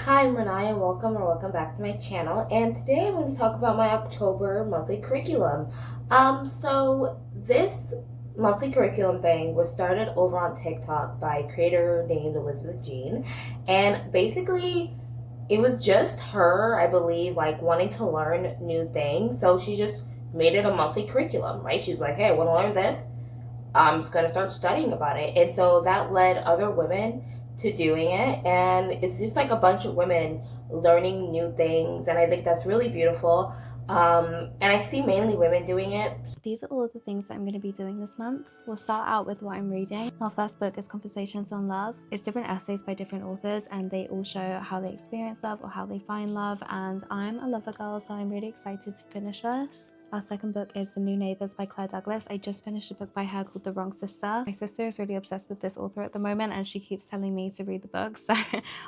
Hi, I'm Renaya. Welcome back to my channel. And today I'm going to talk about my October monthly curriculum. So this monthly curriculum thing was started over on TikTok by a creator named Elizabeth Jean. And basically, it was just her, I believe, like wanting to learn new things. So she just made it a monthly curriculum, right? She was like, hey, I want to learn this. I'm just going to start studying about it. And so that led other women to doing it. And it's just like a bunch of women learning new things. And I think that's really beautiful. And I see mainly women doing it. These are all of the things that I'm going to be doing this month. We'll start out with what I'm reading. Our first book is Conversations on Love. It's different essays by different authors and they all show how they experience love or how they find love. And I'm a lover girl, so I'm really excited to finish this. Our second book is The New Neighbours by Claire Douglas. I just finished a book by her called The Wrong Sister. My sister is really obsessed with this author at the moment and she keeps telling me to read the book, so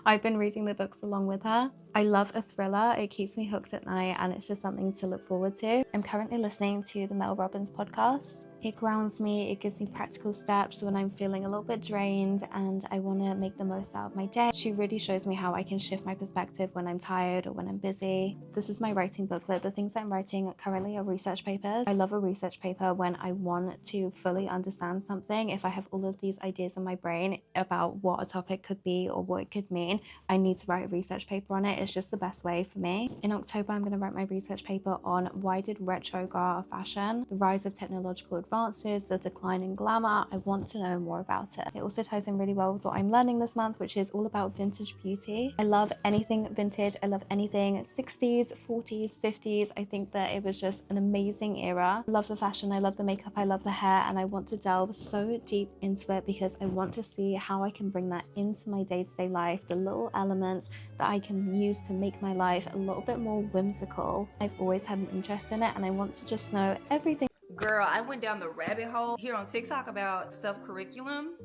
I've been reading the books along with her. I love a thriller. It keeps me hooked at night and it's just something to look forward to. I'm currently listening to the Mel Robbins podcast. It grounds me, it gives me practical steps when I'm feeling a little bit drained and I want to make the most out of my day. She really shows me how I can shift my perspective when I'm tired or when I'm busy. This is my writing booklet. The things I'm writing currently are research papers. I love a research paper when I want to fully understand something. If I have all of these ideas in my brain about what a topic could be or what it could mean, I need to write a research paper on it. It's just the best way for me. In October, I'm going to write my research paper on why did retro go out of fashion, the rise of technological advances, the decline in glamour. I want to know more about it. It also ties in really well with what I'm learning this month, which is all about vintage beauty. I love anything vintage. I love anything 60s, 40s, 50s. I think that it was just an amazing era. I love the fashion, I love the makeup, I love the hair, and I want to delve so deep into it because I want to see how I can bring that into my day-to-day life, the little elements that I can use to make my life a little bit more whimsical. I've always had an interest in it and I want to just know everything. Girl, I went down the rabbit hole here on TikTok about self-curriculum.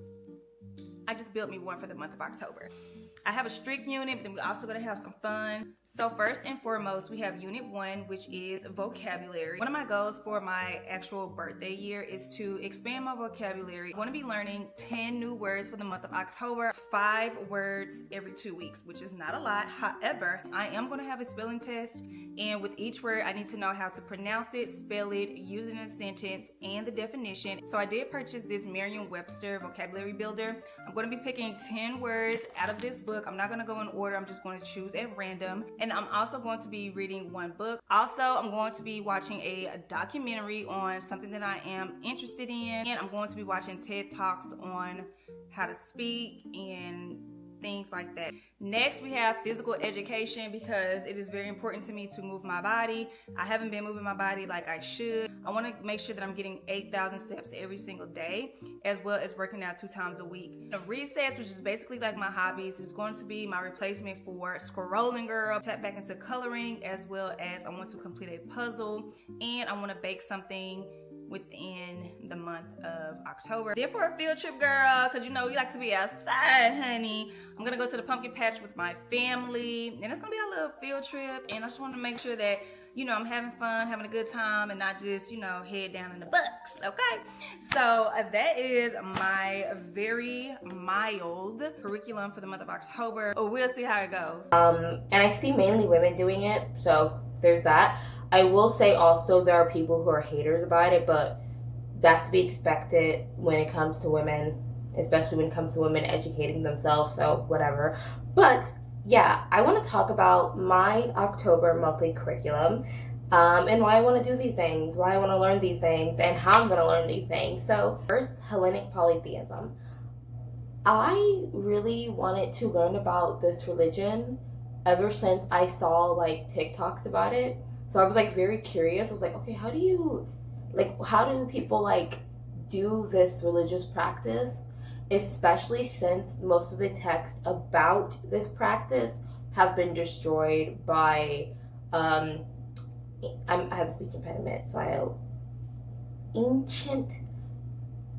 I just built me one for the month of October. I have a strict unit, but then we're also gonna have some fun. So first and foremost, we have unit 1, which is vocabulary. One of my goals for my actual birthday year is to expand my vocabulary. I wanna be learning 10 new words for the month of October, 5 words every 2 weeks, which is not a lot. However, I am gonna have a spelling test, and with each word, I need to know how to pronounce it, spell it, use it in a sentence, and the definition. So I did purchase this Merriam-Webster vocabulary builder. I'm gonna be picking 10 words out of this book. I'm not gonna go in order, I'm just gonna choose at random. And I'm also going to be reading one book. Also, I'm going to be watching a documentary on something that I am interested in. And I'm going to be watching TED Talks on how to speak and things like that. Next, we have physical education because it is very important to me to move my body. I haven't been moving my body like I should. I want to make sure that I'm getting 8,000 steps every single day, as well as working out 2 times a week. The recess, which is basically like my hobbies, is going to be my replacement for scrolling, girl. Tap back into coloring, as well as I want to complete a puzzle, and I want to bake something within the month of October. Then for a field trip, girl, because you know we like to be outside, honey. I'm gonna go to the pumpkin patch with my family, and it's gonna be a little field trip, and I just want to make sure that, you know, I'm having fun, having a good time, and not just, you know, head down in the books, okay? So that is my very mild curriculum for the month of October. We'll see how it goes. And I see mainly women doing it, so there's that. I will say also there are people who are haters about it, but that's to be expected when it comes to women, especially when it comes to women educating themselves, so whatever. But yeah, I want to talk about my October monthly curriculum, and why I want to do these things, why I want to learn these things, and how I'm going to learn these things. So first, Hellenic polytheism. I really wanted to learn about this religion ever since I saw like TikToks about it. So I was like very curious. I was like, okay, how do people like do this religious practice? Especially since most of the text about this practice have been destroyed by I have a speech impediment, so ancient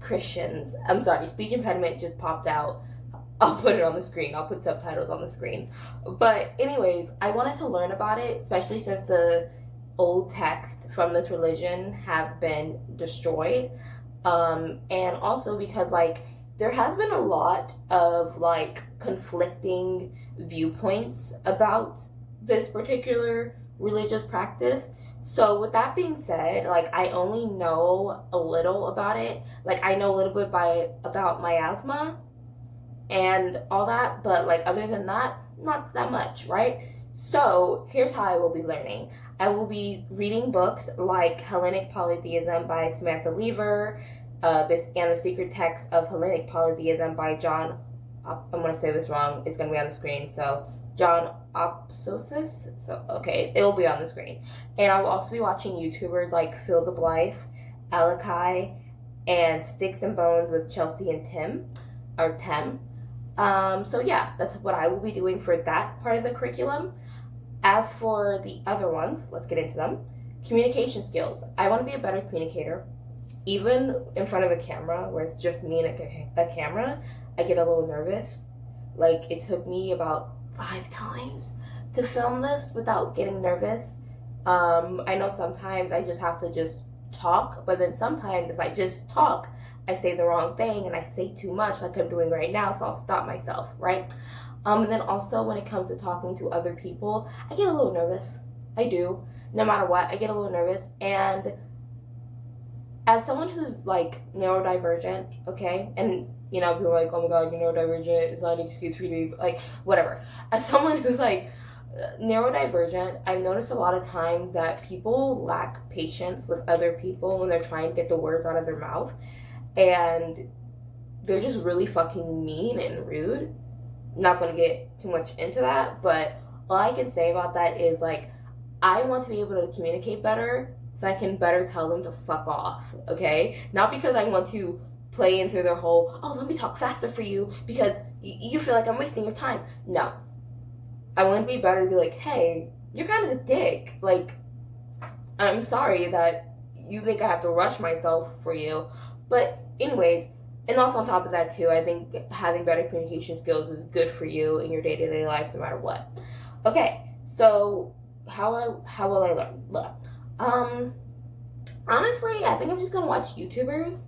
Christians. I'm sorry, speech impediment just popped out. I'll put it on the screen. I'll put subtitles on the screen. But anyways, I wanted to learn about it, especially since the old texts from this religion have been destroyed. And also because like there has been a lot of like conflicting viewpoints about this particular religious practice. So with that being said, like I only know a little about it. Like I know a little bit about miasma and all that, but like other than that, not that much, right? So here's how I will be learning. I will be reading books like Hellenic Polytheism by Samantha Lever, this and the Secret Text of Hellenic Polytheism by John. I'm gonna say this wrong. It's gonna be on the screen. So John Opsosis. So okay, it will be on the screen. And I will also be watching YouTubers like Phil the Blythe, Alakai, and Sticks and Bones with Chelsea and Tim, or Tem. So yeah, that's what I will be doing for that part of the curriculum. As for the other ones, let's get into them. Communication skills. I want to be a better communicator. Even in front of a camera, where it's just me and a camera, I get a little nervous. Like, it took me about 5 times to film this without getting nervous. I know sometimes I just have to just talk, but then sometimes if I just talk, I say the wrong thing and I say too much like I'm doing right now, so I'll stop myself, right? And then also when it comes to talking to other people, I get a little nervous. I do. No matter what, I get a little nervous. And as someone who's like neurodivergent, okay, and you know, people are like, oh my god, you're neurodivergent, it's not an excuse for you to be like, whatever. As someone who's like neurodivergent, I've noticed a lot of times that people lack patience with other people when they're trying to get the words out of their mouth. And they're just really fucking mean and rude. Not gonna get too much into that, but all I can say about that is like, I want to be able to communicate better so I can better tell them to fuck off, okay? Not because I want to play into their whole, oh, let me talk faster for you because you feel like I'm wasting your time. No. I want to be better to be like, hey, you're kind of a dick. Like, I'm sorry that you think I have to rush myself for you. But anyways, and also on top of that too, I think having better communication skills is good for you in your day-to-day life no matter what. Okay, so how will I learn? Look, honestly, I think I'm just gonna watch YouTubers.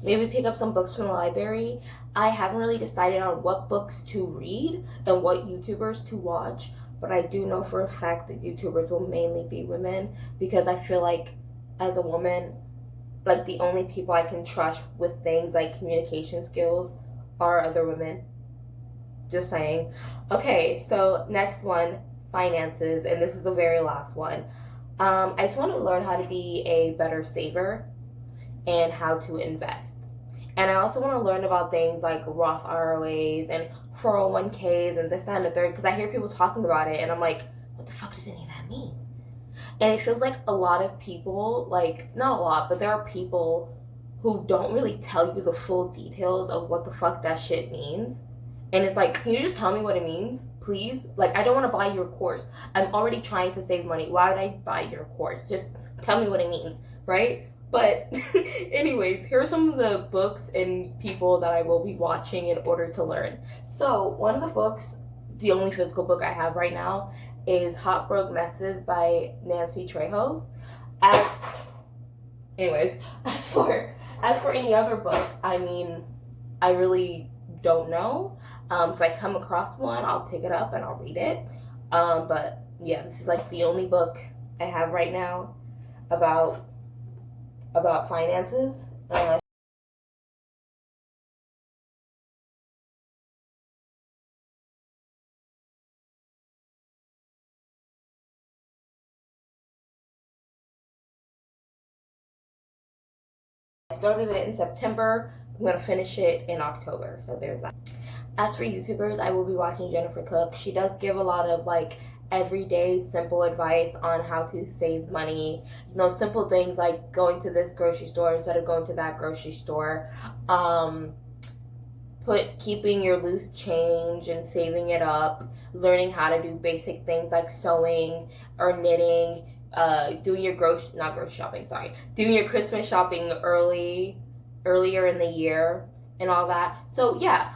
Maybe pick up some books from the library. I haven't really decided on what books to read and what YouTubers to watch, but I do know for a fact that YouTubers will mainly be women because I feel like as a woman, like the only people I can trust with things like communication skills are other women. Just saying. Okay, so next one, finances, and this is the very last one. I just want to learn how to be a better saver and how to invest. And I also want to learn about things like Roth IRAs and 401ks and this, that, and the third, because I hear people talking about it and I'm like, what the fuck does any of that mean? And it feels like a lot of people, like, not a lot, but there are people who don't really tell you the full details of what the fuck that shit means. And it's like, can you just tell me what it means, please? Like, I don't want to buy your course. I'm already trying to save money. Why would I buy your course? Just tell me what it means, right? But anyways, here are some of the books and people that I will be watching in order to learn. So one of the books, the only physical book I have right now, is Hot Broke Messes by Nancy Trejo. As for any other book, I mean, I really don't know. If I come across one, I'll pick it up and I'll read it. But yeah, this is like the only book I have right now about finances. I started it in September. I'm gonna finish it in October. So there's that. As for YouTubers, I will be watching Jennifer Cook. She does give a lot of like everyday simple advice on how to save money. You know, simple things like going to this grocery store instead of going to that grocery store. Keeping your loose change and saving it up. Learning how to do basic things like sewing or knitting. Doing your doing your Christmas shopping earlier in the year and all that. So yeah,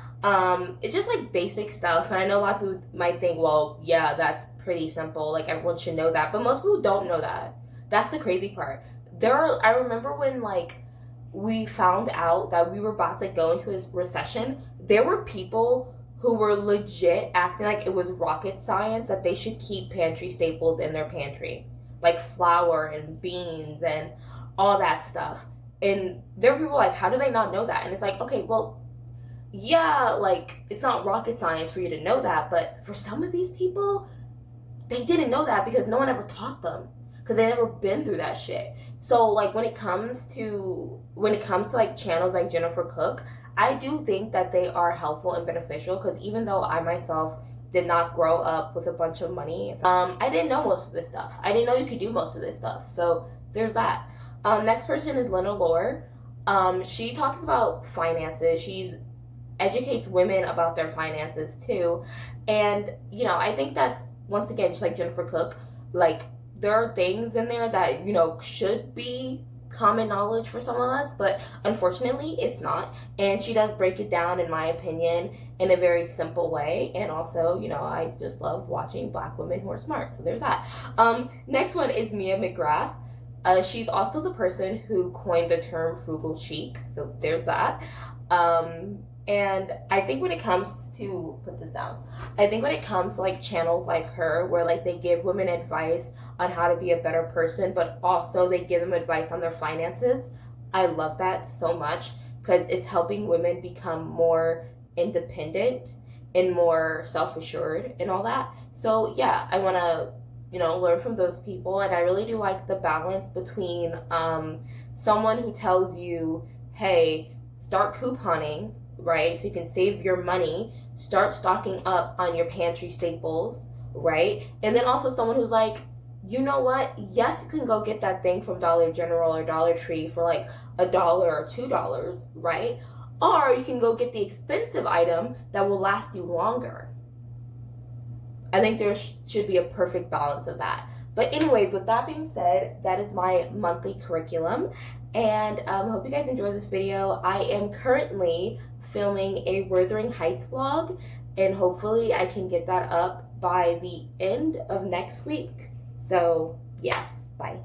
it's just like basic stuff. And I know a lot of people might think, well, yeah, that's pretty simple. Like everyone should know that, but most people don't know that. That's the crazy part. I remember when like we found out that we were about to go into a recession, there were people who were legit acting like it was rocket science that they should keep pantry staples in their pantry, like flour and beans and all that stuff. And there were people like, how do they not know that? And it's like, okay, well, yeah, like, it's not rocket science for you to know that, but for some of these people, they didn't know that because no one ever taught them, because they never been through that shit. So like when it comes to like channels like Jennifer Cook, I do think that they are helpful and beneficial, because even though I myself did not grow up with a bunch of money, I didn't know most of this stuff. I didn't know you could do most of this stuff. So there's that. Next person is Lena Lore. She talks about finances. She's educates women about their finances too. And you know, I think that's, once again, just like Jennifer Cook, like there are things in there that, you know, should be common knowledge for some of us, but unfortunately it's not. And she does break it down, in my opinion, in a very simple way. And also, you know, I just love watching Black women who are smart, so there's that. Next one is Mia McGrath. She's also the person who coined the term frugal chic, so there's that. And I think when it comes to, put this down, I think when it comes to like channels like her, where like they give women advice on how to be a better person, but also they give them advice on their finances, I love that so much, because it's helping women become more independent and more self-assured and all that. So yeah, I want to, you know, learn from those people. And I really do like the balance between someone who tells you, hey, start couponing, right? So you can save your money, start stocking up on your pantry staples, right? And then also someone who's like, you know what? Yes, you can go get that thing from Dollar General or Dollar Tree for like $1 or $2, right? Or you can go get the expensive item that will last you longer. I think there should be a perfect balance of that. But anyways, with that being said, that is my monthly curriculum. And hope you guys enjoyed this video. I am currently filming a Wuthering Heights vlog, and hopefully I can get that up by the end of next week. So yeah, bye.